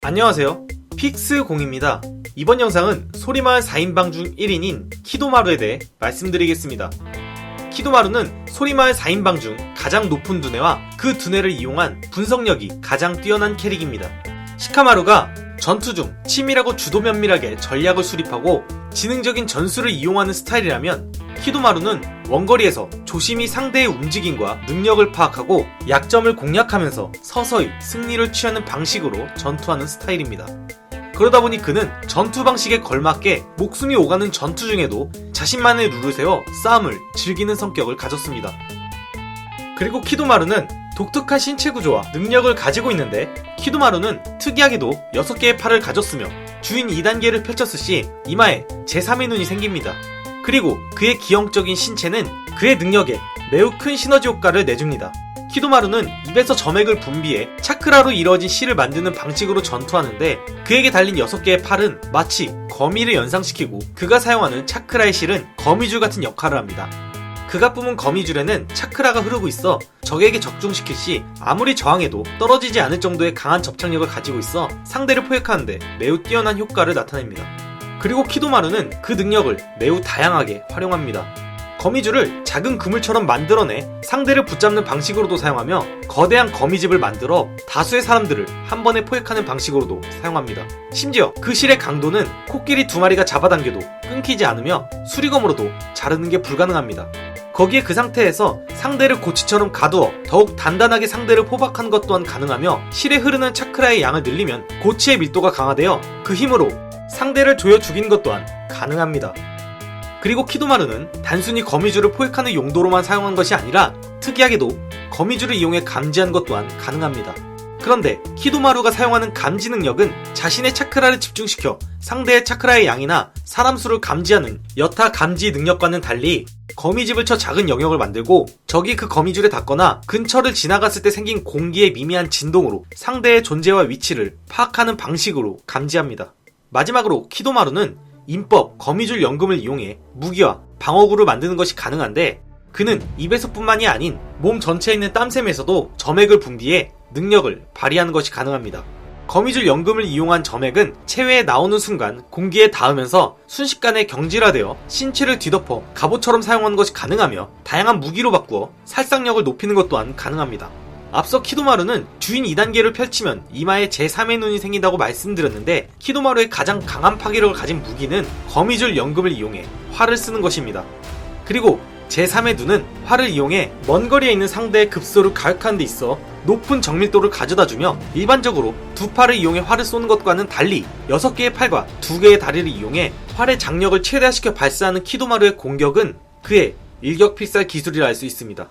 안녕하세요, 픽스공입니다. 이번 영상은 소리마을 4인방 중 1인인 키도마루에 대해 말씀드리겠습니다. 키도마루는 소리마을 4인방 중 가장 높은 두뇌와 그 두뇌를 이용한 분석력이 가장 뛰어난 캐릭입니다. 시카마루가 전투 중 치밀하고 주도 면밀하게 전략을 수립하고 지능적인 전술을 이용하는 스타일이라면, 키도마루는 원거리에서 조심히 상대의 움직임과 능력을 파악하고 약점을 공략하면서 서서히 승리를 취하는 방식으로 전투하는 스타일입니다. 그러다 보니 그는 전투 방식에 걸맞게 목숨이 오가는 전투 중에도 자신만의 룰을 세워 싸움을 즐기는 성격을 가졌습니다. 그리고 키도마루는 독특한 신체 구조와 능력을 가지고 있는데, 키도마루는 특이하게도 6개의 팔을 가졌으며 주인 2단계를 펼쳤을 시 이마에 제3의 눈이 생깁니다. 그리고 그의 기형적인 신체는 그의 능력에 매우 큰 시너지 효과를 내줍니다. 키도마루는 입에서 점액을 분비해 차크라로 이루어진 실을 만드는 방식으로 전투하는데, 그에게 달린 6개의 팔은 마치 거미를 연상시키고 그가 사용하는 차크라의 실은 거미줄 같은 역할을 합니다. 그가 뿜은 거미줄에는 차크라가 흐르고 있어 적에게 적중시킬 시 아무리 저항해도 떨어지지 않을 정도의 강한 접착력을 가지고 있어 상대를 포획하는데 매우 뛰어난 효과를 나타냅니다. 그리고 키도마루는 그 능력을 매우 다양하게 활용합니다. 거미줄을 작은 그물처럼 만들어내 상대를 붙잡는 방식으로도 사용하며, 거대한 거미집을 만들어 다수의 사람들을 한 번에 포획하는 방식으로도 사용합니다. 심지어 그 실의 강도는 코끼리 2마리가 잡아당겨도 끊기지 않으며 수리검으로도 자르는 게 불가능합니다. 거기에 그 상태에서 상대를 고치처럼 가두어 더욱 단단하게 상대를 포박하는 것 또한 가능하며, 실에 흐르는 차크라의 양을 늘리면 고치의 밀도가 강화되어 그 힘으로 상대를 조여 죽이는 것 또한 가능합니다. 그리고 키도마루는 단순히 거미줄을 포획하는 용도로만 사용한 것이 아니라 특이하게도 거미줄을 이용해 감지한 것 또한 가능합니다. 그런데 키도마루가 사용하는 감지 능력은 자신의 차크라를 집중시켜 상대의 차크라의 양이나 사람 수를 감지하는 여타 감지 능력과는 달리, 거미집을 쳐 작은 영역을 만들고 적이 그 거미줄에 닿거나 근처를 지나갔을 때 생긴 공기의 미미한 진동으로 상대의 존재와 위치를 파악하는 방식으로 감지합니다. 마지막으로 키도마루는 인법 거미줄 연금을 이용해 무기와 방어구를 만드는 것이 가능한데, 그는 입에서뿐만이 아닌 몸 전체에 있는 땀샘에서도 점액을 분비해 능력을 발휘하는 것이 가능합니다. 거미줄 연금을 이용한 점액은 체외에 나오는 순간 공기에 닿으면서 순식간에 경질화되어 신체를 뒤덮어 갑옷처럼 사용하는 것이 가능하며, 다양한 무기로 바꾸어 살상력을 높이는 것 또한 가능합니다. 앞서 키도마루는 주인 2단계를 펼치면 이마에 제3의 눈이 생긴다고 말씀드렸는데, 키도마루의 가장 강한 파괴력을 가진 무기는 거미줄 연금을 이용해 활을 쓰는 것입니다. 그리고 제3의 눈은 활을 이용해 먼 거리에 있는 상대의 급소를 가역하는 데 있어 높은 정밀도를 가져다주며, 일반적으로 2팔을 이용해 활을 쏘는 것과는 달리 6개의 팔과 2개의 다리를 이용해 활의 장력을 최대화시켜 발사하는 키도마루의 공격은 그의 일격필살 기술이라 할 수 있습니다.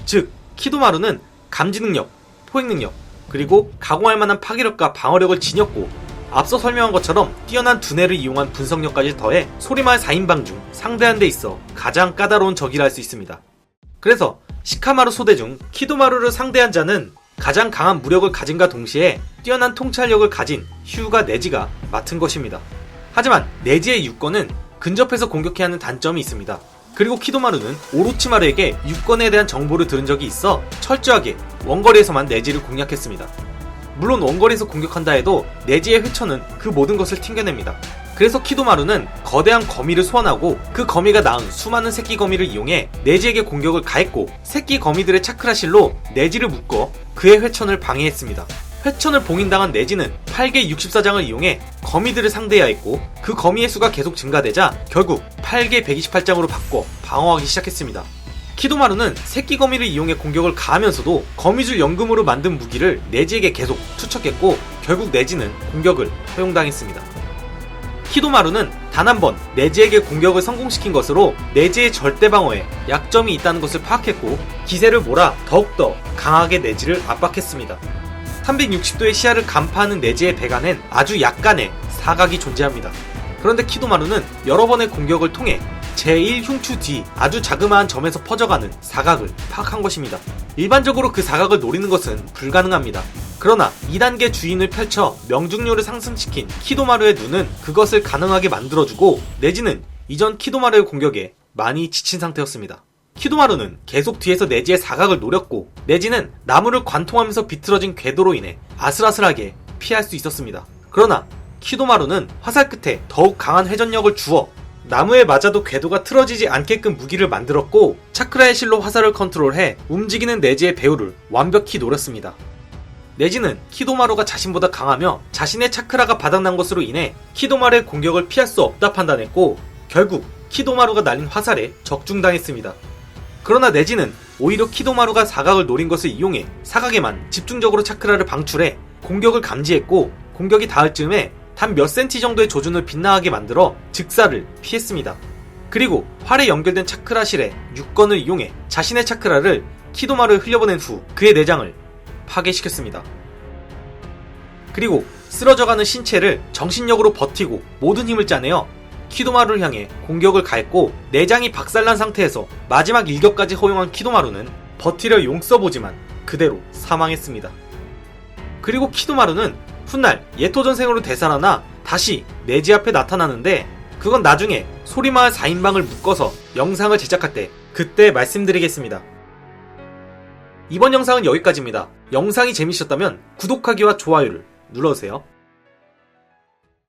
즉, 키도마루는 감지 능력, 포획 능력, 그리고 가공할 만한 파괴력과 방어력을 지녔고, 앞서 설명한 것처럼 뛰어난 두뇌를 이용한 분석력까지 더해 소리마을 4인방 중 상대하는 데 있어 가장 까다로운 적이라 할 수 있습니다. 그래서 시카마루 소대 중 키도마루를 상대한 자는 가장 강한 무력을 가진과 동시에 뛰어난 통찰력을 가진 휴가 네지가 맡은 것입니다. 하지만 네지의 유권은 근접해서 공격해야 하는 단점이 있습니다. 그리고 키도마루는 오로치마루에게 유권에 대한 정보를 들은 적이 있어 철저하게 원거리에서만 네지를 공략했습니다. 물론 원거리에서 공격한다 해도 네지의 회처는 그 모든 것을 튕겨냅니다. 그래서 키도마루는 거대한 거미를 소환하고 그 거미가 낳은 수많은 새끼 거미를 이용해 네지에게 공격을 가했고, 새끼 거미들의 차크라실로 네지를 묶어 그의 회천을 방해했습니다. 회천을 봉인당한 네지는 8개 64장을 이용해 거미들을 상대해야 했고, 그 거미의 수가 계속 증가되자 결국 8개 128장으로 바꿔 방어하기 시작했습니다. 키도마루는 새끼 거미를 이용해 공격을 가하면서도 거미줄 연금으로 만든 무기를 네지에게 계속 투척했고, 결국 네지는 공격을 허용당했습니다. 키도마루는 단 한 번 네지에게 공격을 성공시킨 것으로 네지의 절대 방어에 약점이 있다는 것을 파악했고, 기세를 몰아 더욱더 강하게 네지를 압박했습니다. 360도의 시야를 간파하는 네지의 배간엔 아주 약간의 사각이 존재합니다. 그런데 키도마루는 여러 번의 공격을 통해 제1 흉추 뒤 아주 자그마한 점에서 퍼져가는 사각을 파악한 것입니다. 일반적으로 그 사각을 노리는 것은 불가능합니다. 그러나 2단계 주인을 펼쳐 명중률을 상승시킨 키도마루의 눈은 그것을 가능하게 만들어주고, 네지는 이전 키도마루의 공격에 많이 지친 상태였습니다. 키도마루는 계속 뒤에서 네지의 사각을 노렸고, 네지는 나무를 관통하면서 비틀어진 궤도로 인해 아슬아슬하게 피할 수 있었습니다. 그러나 키도마루는 화살 끝에 더욱 강한 회전력을 주어 나무에 맞아도 궤도가 틀어지지 않게끔 무기를 만들었고, 차크라의 실로 화살을 컨트롤해 움직이는 네지의 배후를 완벽히 노렸습니다. 네지는 키도마루가 자신보다 강하며 자신의 차크라가 바닥난 것으로 인해 키도마루의 공격을 피할 수 없다 판단했고, 결국 키도마루가 날린 화살에 적중당했습니다. 그러나 네지는 오히려 키도마루가 사각을 노린 것을 이용해 사각에만 집중적으로 차크라를 방출해 공격을 감지했고, 공격이 닿을 즈음에 단 몇 센치 정도의 조준을 빗나가게 만들어 즉사를 피했습니다. 그리고 활에 연결된 차크라 실의 6건을 이용해 자신의 차크라를 키도마루에 흘려보낸 후 그의 내장을 파괴시켰습니다. 그리고 쓰러져가는 신체를 정신력으로 버티고 모든 힘을 짜내어 키도마루를 향해 공격을 가했고, 내장이 박살난 상태에서 마지막 일격까지 허용한 키도마루는 버티려 용써보지만 그대로 사망했습니다. 그리고 키도마루는 훗날 예토전생으로 되살아나 다시 네지 앞에 나타나는데, 그건 나중에 소리마을 4인방을 묶어서 영상을 제작할 때 그때 말씀드리겠습니다. 이번 영상은 여기까지입니다. 영상이 재밌으셨다면 구독하기와 좋아요를 눌러주세요.